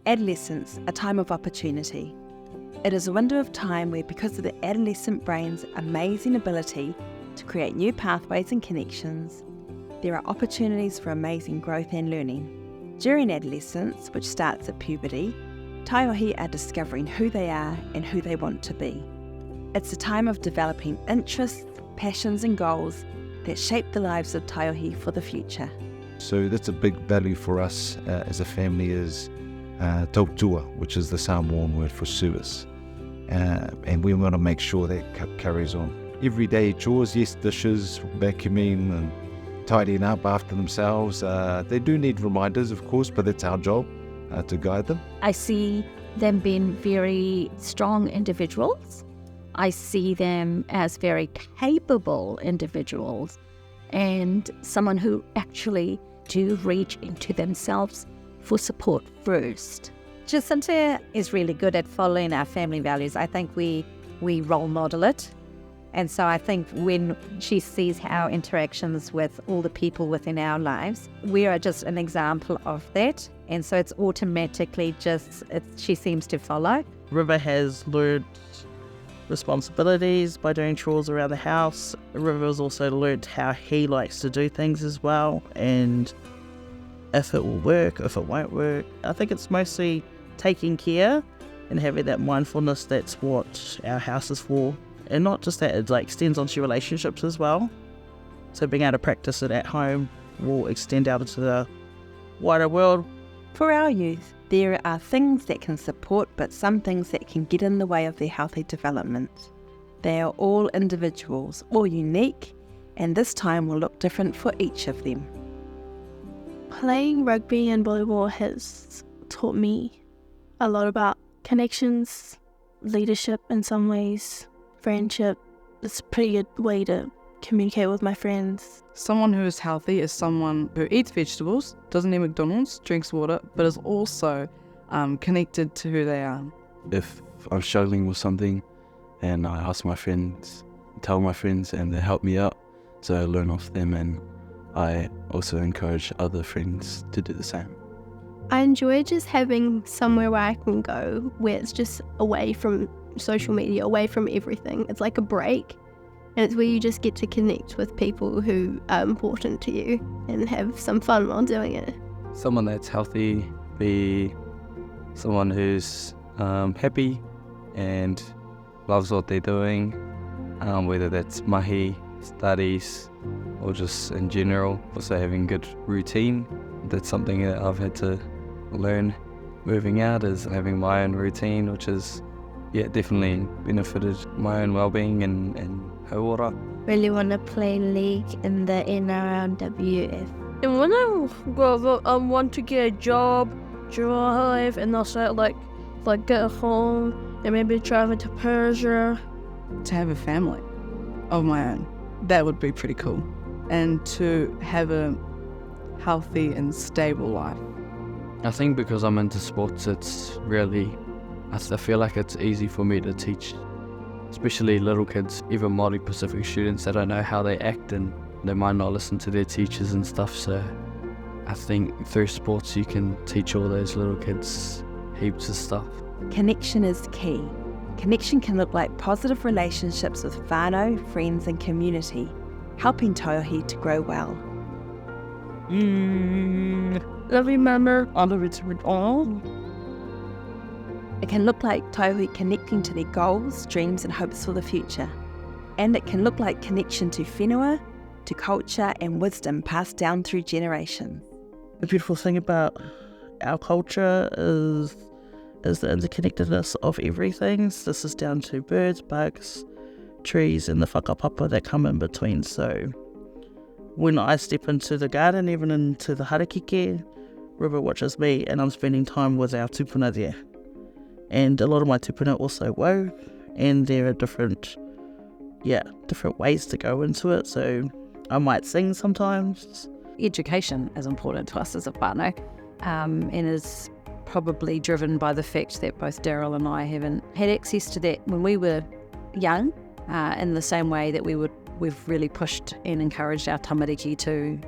Adolescence, a time of opportunity. It is a window of time where, because of the adolescent brain's amazing ability to create new pathways and connections, there are opportunities for amazing growth and learning. During adolescence, which starts at puberty, Taiohi are discovering who they are and who they want to be. It's a time of developing interests, passions and goals that shape the lives of Taiohi for the future. So that's a big value for us as a family is tautua, which is the Samoan word for service. And we want to make sure that carries on. Everyday chores, yes, dishes, vacuuming and tidying up after themselves. They do need reminders, of course, but that's our job to guide them. I see them being very strong individuals. I see them as very capable individuals and someone who actually do reach into themselves for support first. Jacinta is really good at following our family values. I think we role model it. And so I think when she sees our interactions with all the people within our lives, we are just an example of that. And so it's automatically she seems to follow. River has learned responsibilities by doing chores around the house. River has also learned how he likes to do things as well, and if it will work, if it won't work. I think it's mostly taking care and having that mindfulness. That's what our house is for. And not just that, it extends onto relationships as well. So being able to practice it at home will extend out into the wider world. For our youth, there are things that can support, but some things that can get in the way of their healthy development. They are all individuals, all unique, and this time will look different for each of them. Playing rugby and volleyball has taught me a lot about connections, leadership in some ways, friendship. It's a pretty good way to communicate with my friends. Someone who is healthy is someone who eats vegetables, doesn't eat McDonald's, drinks water, but is also connected to who they are. If I'm struggling with something and I ask my friends, tell my friends, and they help me out, so I learn off them, and I also encourage other friends to do the same. I enjoy just having somewhere where I can go where it's just away from social media, away from everything. It's like a break. And it's where you just get to connect with people who are important to you and have some fun while doing it. Someone that's healthy, be someone who's happy and loves what they're doing, whether that's mahi, studies, or just in general. Also having good routine. That's something that I've had to learn moving out, is having my own routine, which is definitely benefited my own well-being and hauora. Really want to play league in the NRLWF. And when I grow up, I want to get a job, drive, and also like get home and maybe travel to Persia. To have a family of my own, that would be pretty cool. And to have a healthy and stable life. I think because I'm into sports, it's really, I feel like it's easy for me to teach, especially little kids, even Māori Pacific students that don't know how they act and they might not listen to their teachers and stuff. So I think through sports you can teach all those little kids heaps of stuff. Connection is key. Connection can look like positive relationships with whānau, friends and community, helping Taiohi to grow well. Love you, Mama. I love you too. Oh. It can look like Taiohi connecting to their goals, dreams and hopes for the future. And it can look like connection to whenua, to culture and wisdom passed down through generations. The beautiful thing about our culture is the interconnectedness of everything. This is down to birds, bugs, trees and the whakapapa that come in between. So when I step into the garden, even into the harakeke, River watches me and I'm spending time with our tupuna there. And a lot of my tupuna also wove, and there are different ways to go into it. So I might sing sometimes. Education is important to us as a whānau, and is probably driven by the fact that both Daryl and I haven't had access to that when we were young, in the same way that we've really pushed and encouraged our tamariki to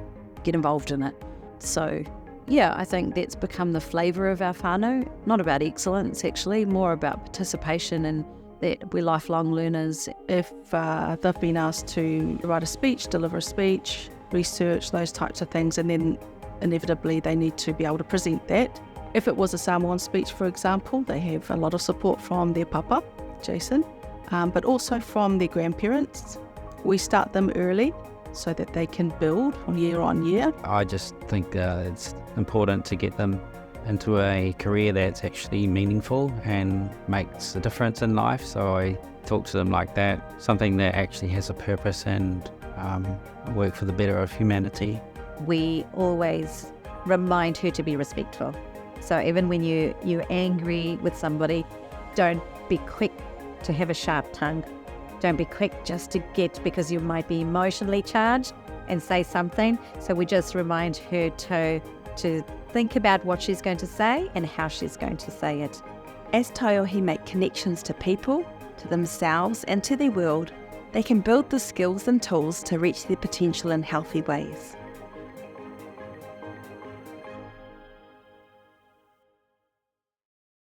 get involved in it. So yeah, I think that's become the flavour of our whānau. Not about excellence, actually, more about participation and that we're lifelong learners. If they've been asked to write a speech, deliver a speech, research, those types of things, and then inevitably they need to be able to present that. If it was a Samoan speech, for example, they have a lot of support from their papa, Jason, but also from their grandparents. We start them early so that they can build year on year. I just think it's important to get them into a career that's actually meaningful and makes a difference in life. So I talk to them like that, something that actually has a purpose and work for the better of humanity. We always remind her to be respectful. So even when you're angry with somebody, don't be quick to have a sharp tongue. Don't be quick just to get, because you might be emotionally charged, and say something. So we just remind her to think about what she's going to say and how she's going to say it. As Taiohi make connections to people, to themselves and to their world, they can build the skills and tools to reach their potential in healthy ways.